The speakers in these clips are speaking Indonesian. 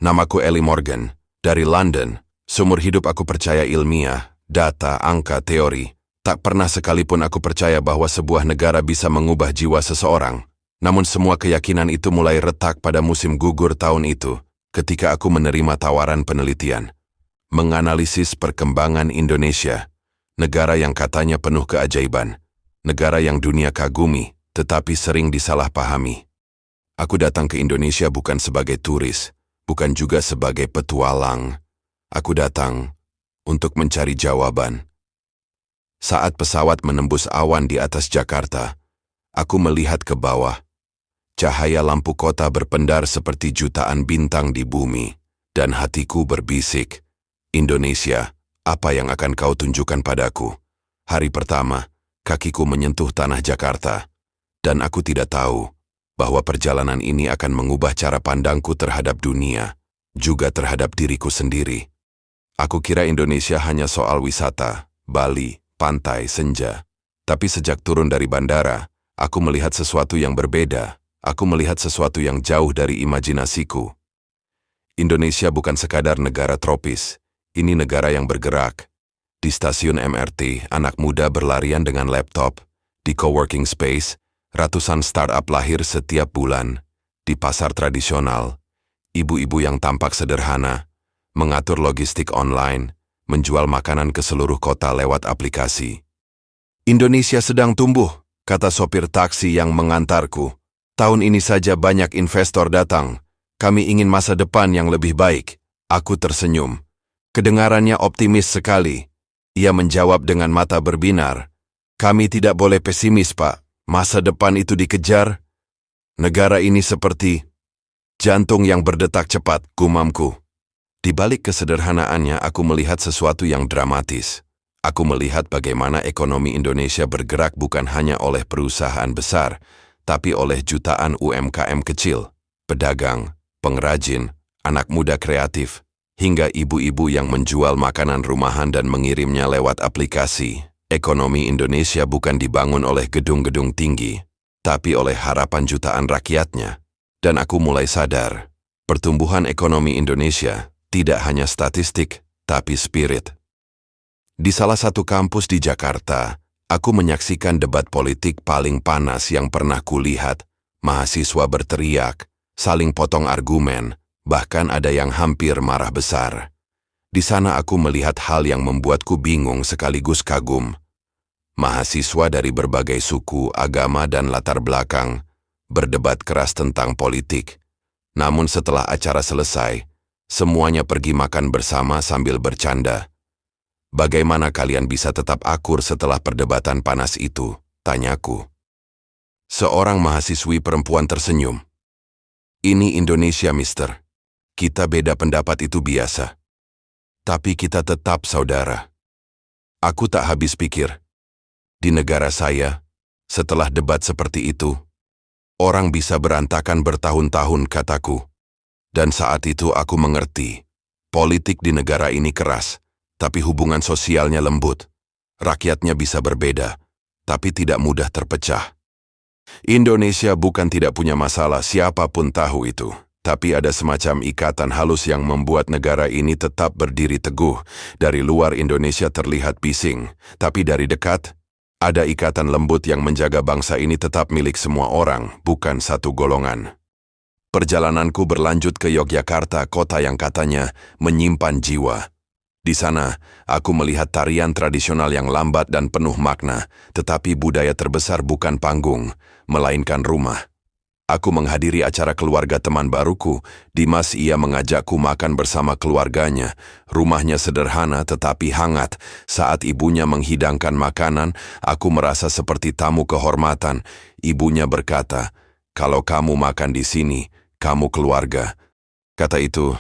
Namaku Ellie Morgan, dari London. Seumur hidup aku percaya ilmiah, data, angka, teori. Tak pernah sekalipun aku percaya bahwa sebuah negara bisa mengubah jiwa seseorang. Namun semua keyakinan itu mulai retak pada musim gugur tahun itu, ketika aku menerima tawaran penelitian. Menganalisis perkembangan Indonesia, negara yang katanya penuh keajaiban, negara yang dunia kagumi, tetapi sering disalahpahami. Aku datang ke Indonesia bukan sebagai turis, bukan juga sebagai petualang. Aku datang untuk mencari jawaban. Saat pesawat menembus awan di atas Jakarta, aku melihat ke bawah. Cahaya lampu kota berpendar seperti jutaan bintang di bumi, dan hatiku berbisik, Indonesia, apa yang akan kau tunjukkan padaku? Hari pertama, kakiku menyentuh tanah Jakarta, dan aku tidak tahu bahwa perjalanan ini akan mengubah cara pandangku terhadap dunia, juga terhadap diriku sendiri. Aku kira Indonesia hanya soal wisata, Bali, pantai, senja. Tapi sejak turun dari bandara, aku melihat sesuatu yang berbeda. Aku melihat sesuatu yang jauh dari imajinasiku. Indonesia bukan sekadar negara tropis. Ini negara yang bergerak. Di stasiun MRT, anak muda berlarian dengan laptop. Di coworking space, ratusan startup lahir setiap bulan. Di pasar tradisional, ibu-ibu yang tampak sederhana, mengatur logistik online, menjual makanan ke seluruh kota lewat aplikasi. Indonesia sedang tumbuh, kata sopir taksi yang mengantarku. Tahun ini saja banyak investor datang. Kami ingin masa depan yang lebih baik. Aku tersenyum. Kedengarannya optimis sekali. Ia menjawab dengan mata berbinar. Kami tidak boleh pesimis, Pak. Masa depan itu dikejar. Negara ini seperti jantung yang berdetak cepat, gumamku. Di balik kesederhanaannya, aku melihat sesuatu yang dramatis. Aku melihat bagaimana ekonomi Indonesia bergerak bukan hanya oleh perusahaan besar, tapi oleh jutaan UMKM kecil, pedagang, pengrajin, anak muda kreatif, hingga ibu-ibu yang menjual makanan rumahan dan mengirimnya lewat aplikasi. Ekonomi Indonesia bukan dibangun oleh gedung-gedung tinggi, tapi oleh harapan jutaan rakyatnya. Dan aku mulai sadar, pertumbuhan ekonomi Indonesia tidak hanya statistik, tapi spirit. Di salah satu kampus di Jakarta, aku menyaksikan debat politik paling panas yang pernah kulihat. Mahasiswa berteriak, saling potong argumen, bahkan ada yang hampir marah besar. Di sana aku melihat hal yang membuatku bingung sekaligus kagum. Mahasiswa dari berbagai suku, agama, dan latar belakang berdebat keras tentang politik. Namun setelah acara selesai, semuanya pergi makan bersama sambil bercanda. Bagaimana kalian bisa tetap akur setelah perdebatan panas itu? Tanyaku. Seorang mahasiswi perempuan tersenyum. Ini Indonesia, mister. Kita beda pendapat itu biasa. Tapi kita tetap saudara. Aku tak habis pikir. Di negara saya, setelah debat seperti itu, orang bisa berantakan bertahun-tahun, kataku. Dan saat itu aku mengerti, politik di negara ini keras, tapi hubungan sosialnya lembut. Rakyatnya bisa berbeda, tapi tidak mudah terpecah. Indonesia bukan tidak punya masalah, siapapun tahu itu. Tapi ada semacam ikatan halus yang membuat negara ini tetap berdiri teguh. Dari luar Indonesia terlihat bising, tapi dari dekat, ada ikatan lembut yang menjaga bangsa ini tetap milik semua orang, bukan satu golongan. Perjalananku berlanjut ke Yogyakarta, kota yang katanya menyimpan jiwa. Di sana, aku melihat tarian tradisional yang lambat dan penuh makna, tetapi budaya terbesar bukan panggung, melainkan rumah. Aku menghadiri acara keluarga teman baruku. Dimas, ia mengajakku makan bersama keluarganya. Rumahnya sederhana tetapi hangat. Saat ibunya menghidangkan makanan, aku merasa seperti tamu kehormatan. Ibunya berkata, "Kalau kamu makan di sini, kamu keluarga." Kata itu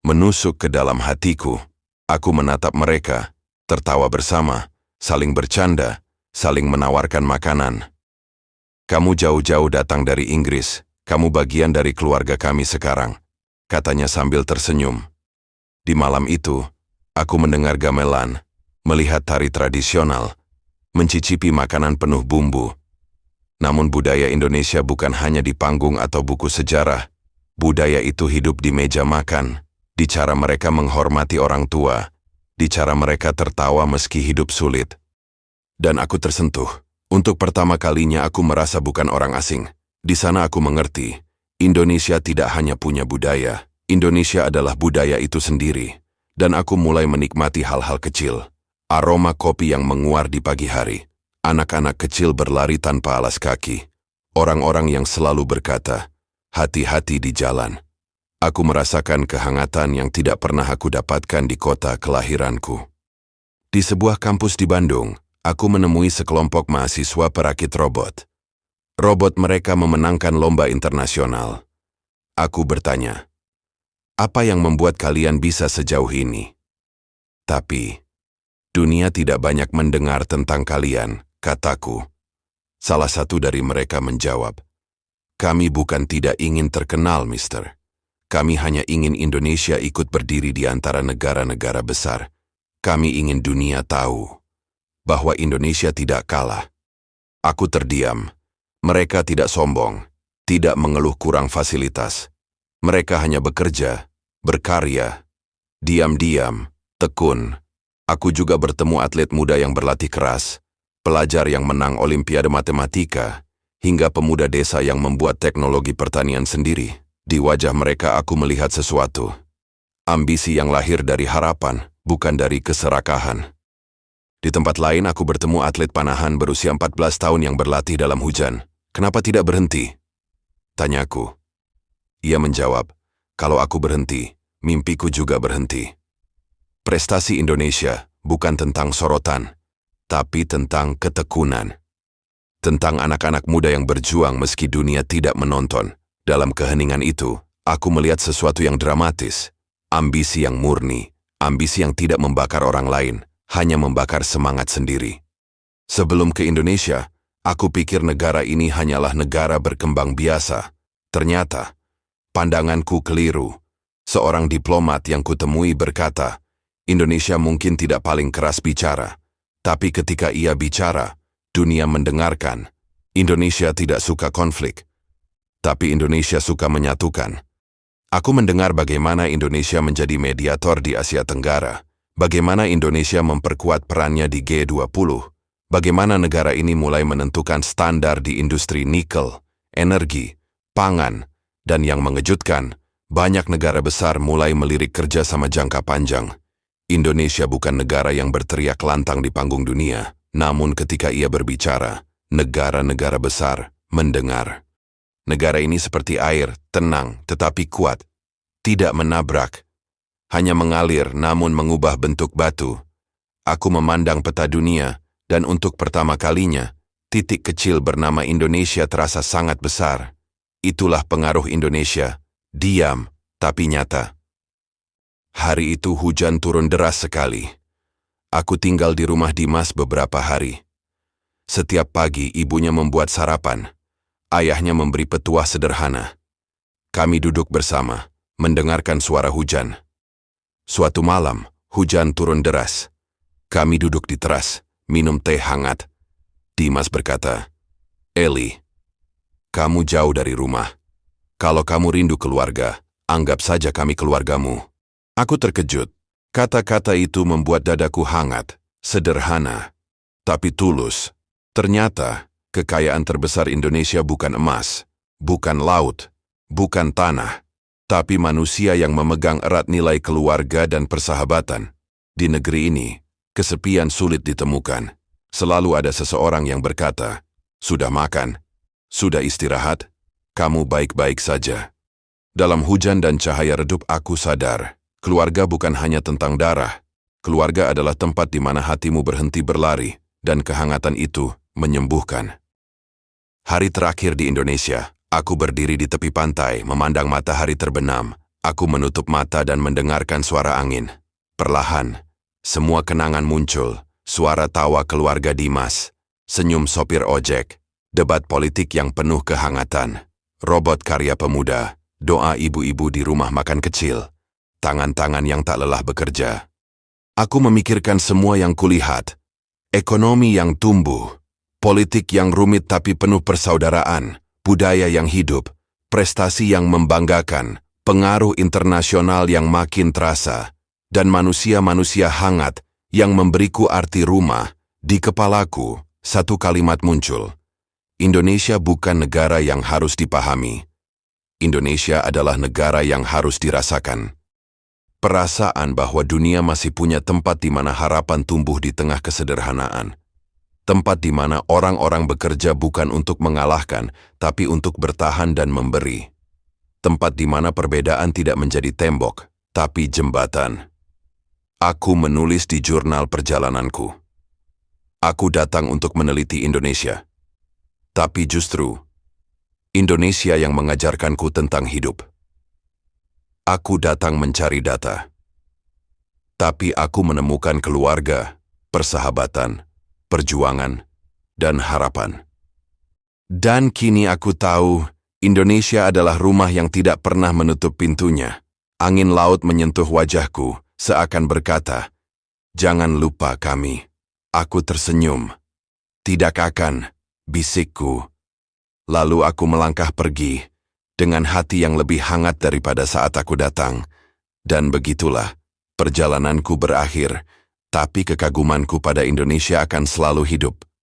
menusuk ke dalam hatiku. Aku menatap mereka, tertawa bersama, saling bercanda, saling menawarkan makanan. "Kamu jauh-jauh datang dari Inggris, kamu bagian dari keluarga kami sekarang," katanya sambil tersenyum. Di malam itu, aku mendengar gamelan, melihat tari tradisional, mencicipi makanan penuh bumbu. Namun budaya Indonesia bukan hanya di panggung atau buku sejarah. Budaya itu hidup di meja makan, di cara mereka menghormati orang tua, di cara mereka tertawa meski hidup sulit. Dan aku tersentuh. Untuk pertama kalinya aku merasa bukan orang asing. Di sana aku mengerti, Indonesia tidak hanya punya budaya, Indonesia adalah budaya itu sendiri. Dan aku mulai menikmati hal-hal kecil. Aroma kopi yang menguar di pagi hari. Anak-anak kecil berlari tanpa alas kaki. Orang-orang yang selalu berkata, hati-hati di jalan. Aku merasakan kehangatan yang tidak pernah aku dapatkan di kota kelahiranku. Di sebuah kampus di Bandung, aku menemui sekelompok mahasiswa perakit robot. Robot mereka memenangkan lomba internasional. Aku bertanya, apa yang membuat kalian bisa sejauh ini? Tapi, dunia tidak banyak mendengar tentang kalian, kataku. Salah satu dari mereka menjawab, kami bukan tidak ingin terkenal, Mister. Kami hanya ingin Indonesia ikut berdiri di antara negara-negara besar. Kami ingin dunia tahu bahwa Indonesia tidak kalah. Aku terdiam. Mereka tidak sombong, tidak mengeluh kurang fasilitas. Mereka hanya bekerja, berkarya, diam-diam, tekun. Aku juga bertemu atlet muda yang berlatih keras, pelajar yang menang Olimpiade Matematika, hingga pemuda desa yang membuat teknologi pertanian sendiri. Di wajah mereka aku melihat sesuatu. Ambisi yang lahir dari harapan, bukan dari keserakahan. Di tempat lain aku bertemu atlet panahan berusia 14 tahun yang berlatih dalam hujan. Kenapa tidak berhenti? Tanyaku. Ia menjawab, kalau aku berhenti, mimpiku juga berhenti. Prestasi Indonesia bukan tentang sorotan, tapi tentang ketekunan. Tentang anak-anak muda yang berjuang meski dunia tidak menonton. Dalam keheningan itu, aku melihat sesuatu yang dramatis. Ambisi yang murni, ambisi yang tidak membakar orang lain, hanya membakar semangat sendiri. Sebelum ke Indonesia, aku pikir negara ini hanyalah negara berkembang biasa. Ternyata, pandanganku keliru. Seorang diplomat yang kutemui berkata, Indonesia mungkin tidak paling keras bicara. Tapi ketika ia bicara, dunia mendengarkan. Indonesia tidak suka konflik, tapi Indonesia suka menyatukan. Aku mendengar bagaimana Indonesia menjadi mediator di Asia Tenggara, bagaimana Indonesia memperkuat perannya di G20, bagaimana negara ini mulai menentukan standar di industri nikel, energi, pangan, dan yang mengejutkan, banyak negara besar mulai melirik kerjasama jangka panjang. Indonesia bukan negara yang berteriak lantang di panggung dunia, namun ketika ia berbicara, negara-negara besar mendengar. Negara ini seperti air, tenang tetapi kuat, tidak menabrak, hanya mengalir namun mengubah bentuk batu. Aku memandang peta dunia, dan untuk pertama kalinya, titik kecil bernama Indonesia terasa sangat besar. Itulah pengaruh Indonesia, diam tapi nyata. Hari itu hujan turun deras sekali. Aku tinggal di rumah Dimas beberapa hari. Setiap pagi ibunya membuat sarapan. Ayahnya memberi petuah sederhana. Kami duduk bersama, mendengarkan suara hujan. Suatu malam, hujan turun deras. Kami duduk di teras, minum teh hangat. Dimas berkata, Eli, kamu jauh dari rumah. Kalau kamu rindu keluarga, anggap saja kami keluargamu. Aku terkejut. Kata-kata itu membuat dadaku hangat, sederhana, tapi tulus. Ternyata, kekayaan terbesar Indonesia bukan emas, bukan laut, bukan tanah, tapi manusia yang memegang erat nilai keluarga dan persahabatan. Di negeri ini, kesepian sulit ditemukan. Selalu ada seseorang yang berkata, sudah makan, sudah istirahat, kamu baik-baik saja. Dalam hujan dan cahaya redup aku sadar, keluarga bukan hanya tentang darah. Keluarga adalah tempat di mana hatimu berhenti berlari, dan kehangatan itu menyembuhkan. Hari terakhir di Indonesia, aku berdiri di tepi pantai, memandang matahari terbenam. Aku menutup mata dan mendengarkan suara angin. Perlahan, semua kenangan muncul. Suara tawa keluarga Dimas, senyum sopir ojek, debat politik yang penuh kehangatan, robot karya pemuda, doa ibu-ibu di rumah makan kecil, tangan-tangan yang tak lelah bekerja. Aku memikirkan semua yang kulihat, ekonomi yang tumbuh, politik yang rumit tapi penuh persaudaraan, budaya yang hidup, prestasi yang membanggakan, pengaruh internasional yang makin terasa, dan manusia-manusia hangat yang memberiku arti rumah. Di kepalaku, satu kalimat muncul. Indonesia bukan negara yang harus dipahami. Indonesia adalah negara yang harus dirasakan. Perasaan bahwa dunia masih punya tempat di mana harapan tumbuh di tengah kesederhanaan. Tempat di mana orang-orang bekerja bukan untuk mengalahkan, tapi untuk bertahan dan memberi. Tempat di mana perbedaan tidak menjadi tembok, tapi jembatan. Aku menulis di jurnal perjalananku. Aku datang untuk meneliti Indonesia. Tapi justru, Indonesia yang mengajarkanku tentang hidup. Aku datang mencari data. Tapi aku menemukan keluarga, persahabatan, perjuangan, dan harapan. Dan kini aku tahu, Indonesia adalah rumah yang tidak pernah menutup pintunya. Angin laut menyentuh wajahku, seakan berkata, "Jangan lupa kami." Aku tersenyum. "Tidak akan," bisikku. Lalu aku melangkah pergi, dengan hati yang lebih hangat daripada saat aku datang. Dan begitulah, perjalananku berakhir, tapi kekagumanku pada Indonesia akan selalu hidup.